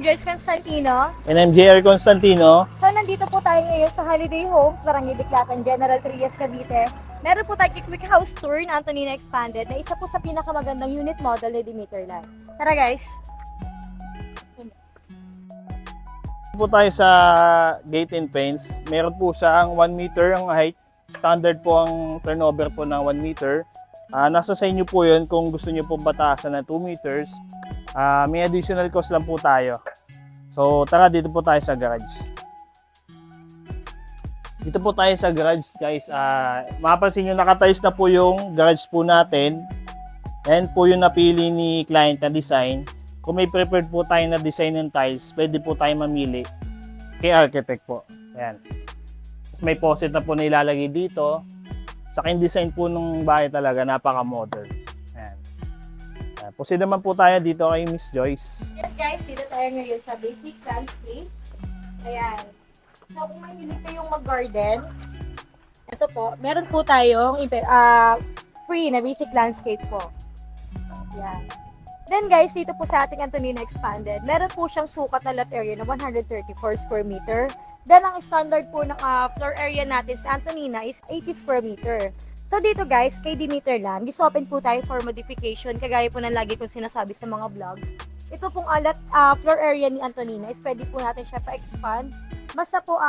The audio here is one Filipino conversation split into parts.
Joyce Constantino. And I'm JR Constantino. So, nandito po tayo ngayon sa Holiday Homes, Barangay Biclatan, General Trias, Cavite. Meron po tayong quick house tour na Antonina Expanded na isa po sa pinakamagandang unit model ni Dimitrland. Tara guys! Po tayo sa gate and fence. Meron po siyang 1 meter ang height. Standard po ang turnover po ng 1 meter. Nasa sa inyo po yun kung gusto nyo po batasan ng 2 meters. May additional cost lang po tayo. So tara, dito po tayo sa garage. Dito po tayo sa garage guys. Mapapansin nyo nakatiles na po yung garage po natin. Yan po yung napili ni client na design. Kung may preferred po tayo na design ng tiles, pwede po tayo mamili kay architect po. Yan. Tapos may faucet na po na ilalagay dito. Sa akin design po ng bahay talaga, napaka-modern. Yan. Proceed naman po tayo dito kay Miss Joyce. Yes guys, dito tayo ngayon sa basic landscape. Ayan. So kung mahilig kayong mag-garden, ito po, meron po tayong free na basic landscape po. Ayan. Then guys, dito po sa ating Antonina Expanded, meron po siyang sukat na lot area na 134 square meter. Then ang standard po ng floor area natin sa Antonina is 80 square meter. So dito guys, kay Dimitrland, open po tayo for modification, kagaya po ng lagi kong sinasabi sa mga vlogs. Ito pong floor area ni Antonina is pwede po natin siya pa-expand. Basta po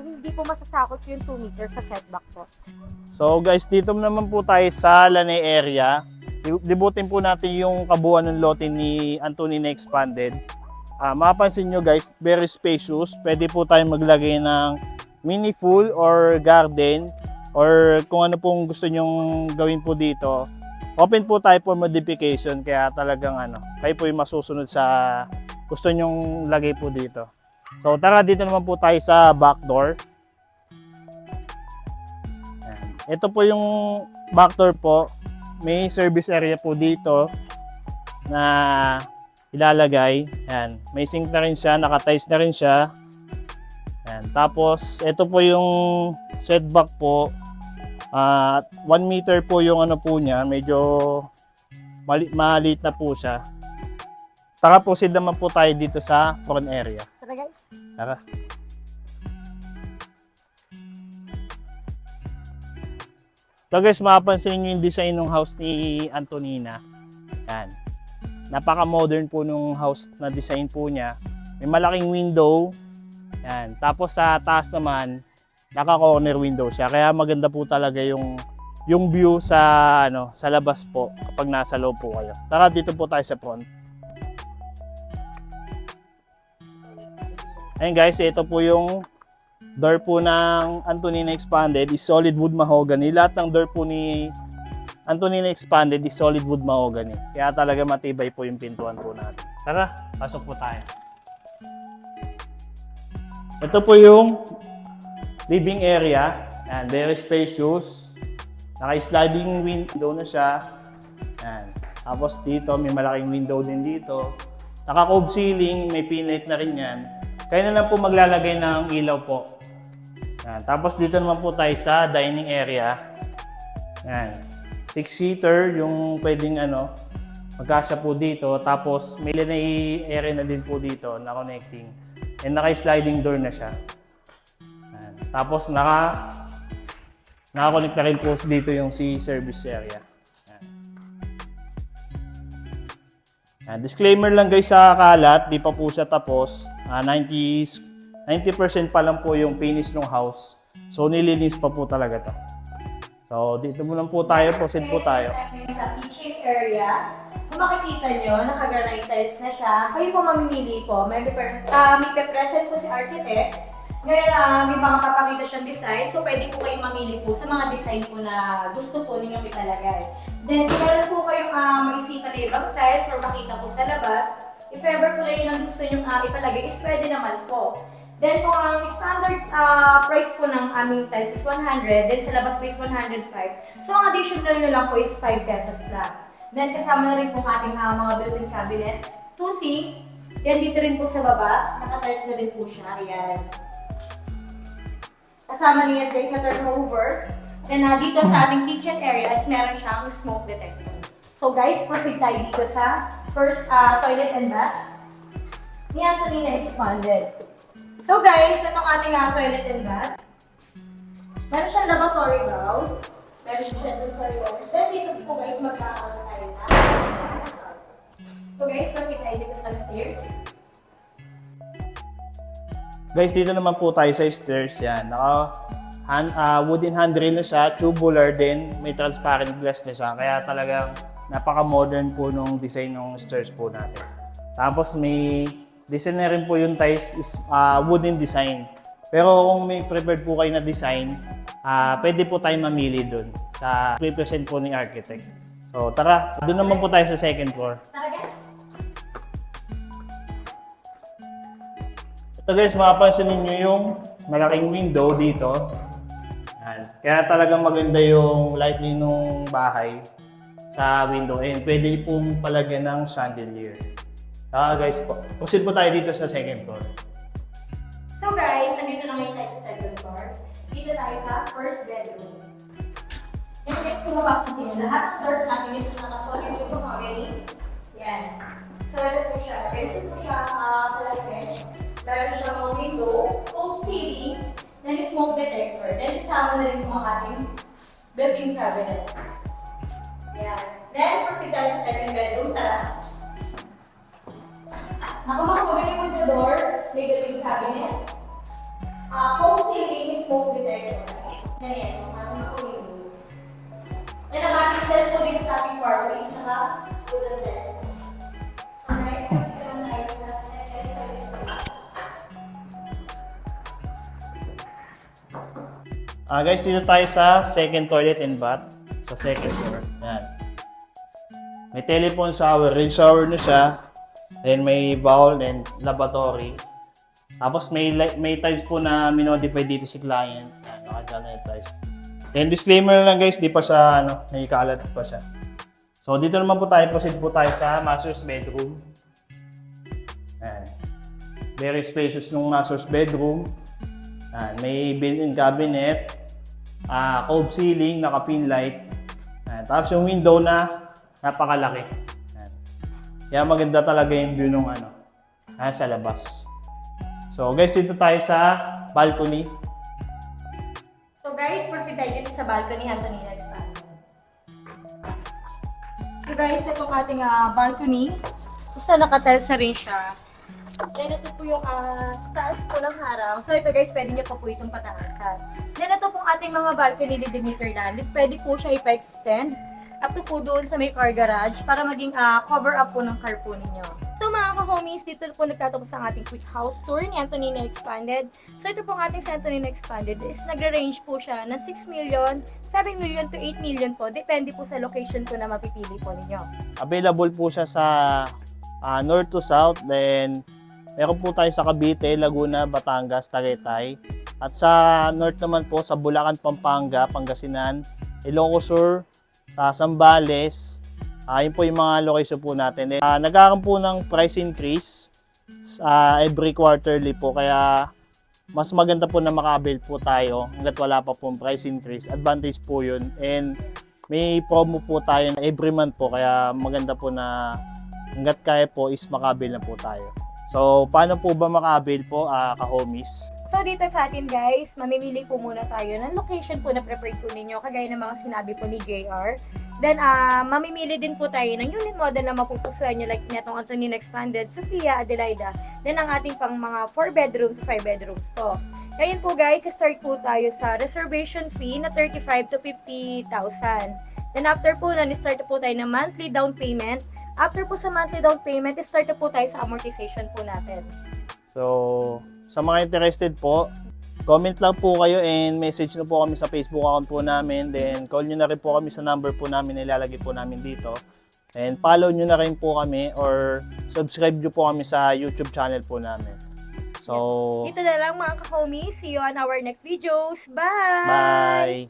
hindi po masasakot yung 2 meters sa setback po. So guys, dito naman po tayo sa Lanay area. Libutin po natin yung kabuuan ng lote ni Antonina Expanded. Mapapansin nyo guys, very spacious. Pwede po tayong maglagay ng mini pool or garden or kung ano pong gusto nyong gawin po dito. Open po tayo for modification, kaya talagang kayo po yung masusunod sa gusto nyong lagay po dito. So tara, dito naman po tayo sa back door. Ito po yung back door po. May service area po dito na ilalagay. Yan. May sink na rin siya, naka-tiles na rin siya. Yan. Tapos, ito po yung setback po. 1 meter po yung po niya. Medyo maliit na po siya. Tara, proceed naman po tayo dito sa front area. Tara guys! Tara. So guys, mapapansin nyo yung design ng house ni Antonina. Yan. Napaka-modern po nung house na design po niya. May malaking window. Yan. Tapos sa taas naman, naka-corner window siya. Kaya maganda po talaga yung view sa sa labas po kapag nasa loob po kayo. Tara, dito po tayo sa front. Ayun guys, ito po yung door po ng Antonina Expanded is solid wood mahogany. Lahat ng door po ni Antonina Expanded is solid wood mahogany. Kaya talaga matibay po yung pintuan po natin. Tara, pasok po tayo. Ito po yung living area. Yan, very spacious. Naka-sliding window na siya. Yan. Tapos dito, may malaking window din dito. Naka-cove ceiling, may pinlight na rin yan. Kaya na lang po maglalagay ng ilaw po. Yan. Tapos dito naman po tayo sa dining area. Yan. 6-seater yung pwedeng magkasya po dito. Tapos may lanay area na din po dito na connecting. And naka-sliding door na siya. Yan. Tapos naka-connect na rin po dito yung service area. Yan. Yan. Disclaimer lang guys sa kalat, di pa po siya tapos. 90% pa lang po yung finish ng house. So, nilinis pa po talaga to. So, dito muna po tayo. Proceed po tayo. Sa kitchen area, kung makikita nyo, naka-granite tiles na siya. Kayo po mamimili po. May present po si architect. Ngayon, may mga papakita siyang design. So, pwede po kayong mamili po sa mga design po na gusto po ninyong italagay. Then, kung meron po kayong mag-isipan na ibang tiles or makita po sa labas, if ever po na yun ang gusto nyo ipalagay, is pwede naman po. Then kung ang standard price po ng aming tiles is 100, then sa labas po is 105. So ang additional nyo lang po is 5 pesos lang. Then kasama na rin po ating mga built-in cabinet, 2 sink, yan dito rin po sa baba, naka-tiles na din po siya, ayan. Kasama niya guys sa turnover. Then dito sa ating kitchen area is meron siyang smoke detector. So guys, proceed tayo dito sa first toilet and bath. ni Anthony na expanded. So guys, itong ating toilet and bath. Meron siyang lavatory bowl. Meron siya doon toilet. Then dito po guys, magkakaroon tayo na. So guys, proceed tayo dito sa stairs. Guys, dito naman po tayo sa stairs. Yan. Wooden handrail na siya, tubular din, may transparent glass na siya. Kaya talagang napaka-modern po nung design ng stairs po natin. Tapos may design na rin po yung tiles is wooden design. Pero kung may prepared po kayo na design, pwede po tayo mamili dun sa represent po ni architect. So tara, doon naman po tayo sa second floor. Tara guys! Ito guys, mapapansin ninyo yung malaking window dito. Yan. Kaya talagang maganda yung lighting ng bahay sa window. And pwede pong palagyan ng chandelier. Guys, proceed po tayo dito sa second floor. So guys, nandito na ngayon tayo sa second floor. Dito tayo sa first bedroom. And guys, kung mapapagin nyo, lahat ng doors natin is nakasolid yung mahogany. Yan. So ito po siya. Ito po siya palagyan. Meron siya mga window, full ceiling, then smoke detector. Then isama na rin po ang ating built-in cabinet. Yan. Then proceed tayo sa second bedroom. Tara! Nakamahogany po yung door, may built-in cabinet. Full ceiling, smoke detector. Yan yan, ang ating mga windows. Then ang ating desk po dito sa ating kwarto is naka-wooden desk. Alright, so dito naman tayo sa second bedroom. Guys, dito tayo sa second toilet and bath. Sa second floor. Yan. May telephone shower, rain shower na siya. Then may bowl and lavatory. Tapos may tiles po na minodify dito si client. Yan, nakagana yung tiles. Then disclaimer lang guys, di pa siya, may kalat pa siya. So dito naman po tayo, proceed po tayo sa master's bedroom. Yan. Very spacious nung master's bedroom. Yan. May built-in cabinet. Cove ceiling, naka-pin light. Yan. Tapos yung window na napakalaki. Yan. Kaya maganda talaga yung view nung sa labas. So guys, dito tayo sa balcony. So guys, proceed tayo dito sa balcony, Anthony na expanded. So guys, itong ating balcony, isa nakatiles na rin siya. Then ito po yung taas po ng harang. So ito guys, pwede nyo pa po itong pataasan. Then ito pong ating mga balcony ni Demeter Landis, pwede po siya ipa-extend up to po doon sa may car garage para maging cover up po ng car po ninyo. So mga ka-homies, dito po nagtatapos ang ating quick house tour ni Anthony na Expanded. So ito pong ating sa Anthony na Expanded is nagre-range po siya ng 6 million, 7 million to 8 million po. Depende po sa location po na mapipili po ninyo. Available po siya sa north to south. Then meron po tayo sa Cavite, Laguna, Batangas, Tagaytay. At sa north naman po sa Bulacan, Pampanga, Pangasinan, Ilocos Sur, sa Zambales. Yun po yung mga location po natin. Nagkakaroon po ng price increase every quarterly po. Kaya mas maganda po na maka-avail po tayo hanggat wala pa pong price increase. Advantage po yun. And may promo po tayo every month po. Kaya maganda po na hanggat kaya po is maka-avail na po tayo. So, paano po ba maka-avail po, ka-homies? So, dito sa atin guys, mamimili po muna tayo ng location po na preferred po ninyo, kagaya ng mga sinabi po ni JR. Then, mamimili din po tayo ng unit model na mapupusuan nyo, like netong Anthony Expanded, Sophia, Adelaida. Then, ang ating pang mga 4 bedroom to 5 bedrooms po. Ngayon po guys, start po tayo sa reservation fee na 35 to 50,000. Then after po nun, start po tayo ng monthly down payment. After po sa monthly down payment, start po tayo sa amortization po natin. So, sa mga interested po, comment lang po kayo and message na po kami sa Facebook account po namin. Then call nyo na rin po kami sa number po namin, nilalagay po namin dito. And follow nyo na rin po kami or subscribe nyo po kami sa YouTube channel po namin. So, Dito na lang mga ka-homies. See you on our next videos. Bye! bye!